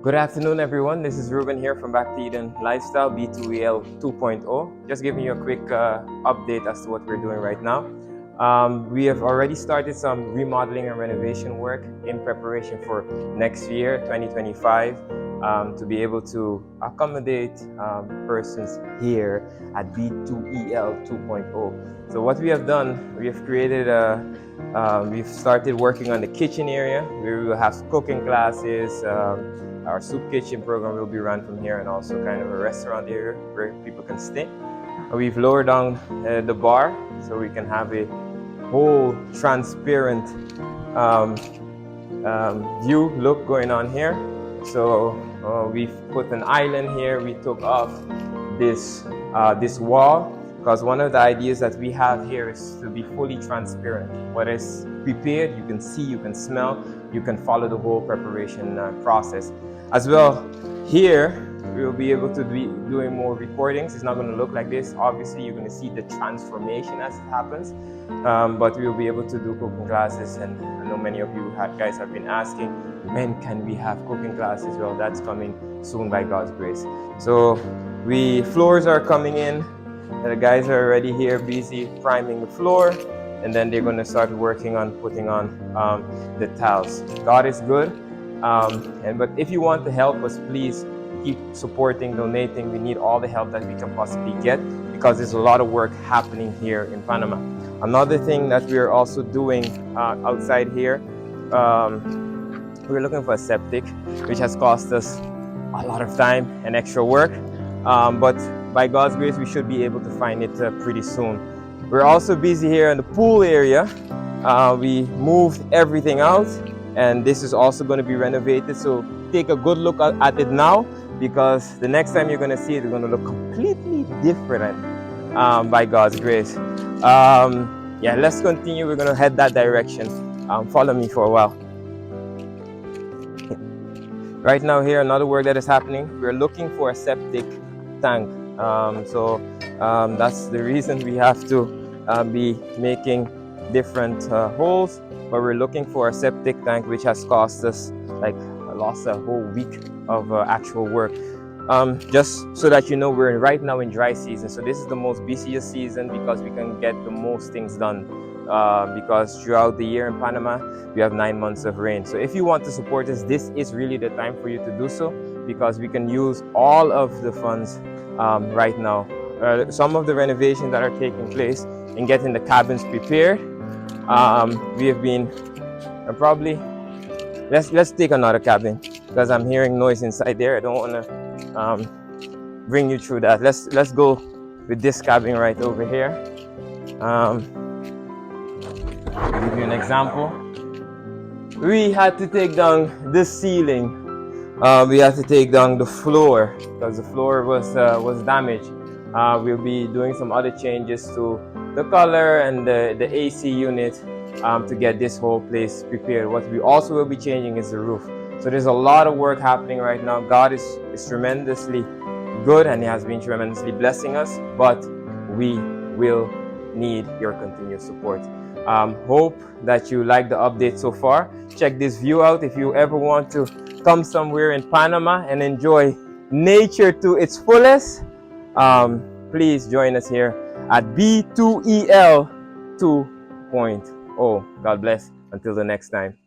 Good afternoon, everyone. This is Ruben here from Back to Eden Lifestyle, B2EL 2.0. Just giving you a quick update as to what we're doing right now. We have already started some remodeling and renovation work in preparation for next year, 2025, to be able to accommodate persons here at B2EL 2.0. So what we have done, we have created we've started working on the kitchen area. We will have cooking classes. Our soup kitchen program will be run from here, and also kind of a restaurant area where people can stay. We've lowered down the bar so we can have a whole transparent view look going on here. So we've put an island here. We took off this wall because one of the ideas that we have here is to be fully transparent. What is prepared, you can see, you can smell, you can follow the whole preparation process. As well, here we will be able to be doing more recordings. It's not going to look like this. Obviously, you're going to see the transformation as it happens, but we will be able to do cooking classes. And I know many of you guys have been asking, when can we have cooking classes? Well, that's coming soon by God's grace. So floors are coming in. The guys are already here busy priming the floor, and then they're going to start working on putting on the tiles. God is good. But if you want to help us, please keep supporting, donating. We need all the help that we can possibly get because there's a lot of work happening here in Panama. Another thing that we're also doing outside here, we're looking for a septic, which has cost us a lot of time and extra work. But by God's grace, we should be able to find it pretty soon. We're also busy here in the pool area. We moved everything out, and this is also going to be renovated. So take a good look at it now, because the next time you're going to see it, it's going to look completely different by God's grace. Yeah, let's continue. We're going to head that direction. Follow me for a while. Right now here, another work that is happening. We're looking for a septic tank. That's the reason we have to be making different holes, but we're looking for a septic tank, which has cost us lost a whole week of actual work. Just so that you know, we're right now in dry season, so this is the most busiest season because we can get the most things done, because throughout the year in Panama we have 9 months of rain. So if you want to support us, this is really the time for you to do so, because we can use all of the funds right now. Some of the renovations that are taking place and getting the cabins prepared, we have been probably let's take another cabin, because I'm hearing noise inside there. I don't want to bring you through that. Let's go with this cabin right over here. I'll give you an example. We had to take down this ceiling. We had to take down the floor because the floor was damaged. We'll be doing some other changes to the color and the AC unit to get this whole place prepared. What we also will be changing is the roof. So there's a lot of work happening right now. God is tremendously good, and He has been tremendously blessing us, but we will need your continued support. Hope that you like the update so far. Check this view out if you ever want to come somewhere in Panama and enjoy nature to its fullest. Please join us here at B2EL 2.0. God bless. Until the next time.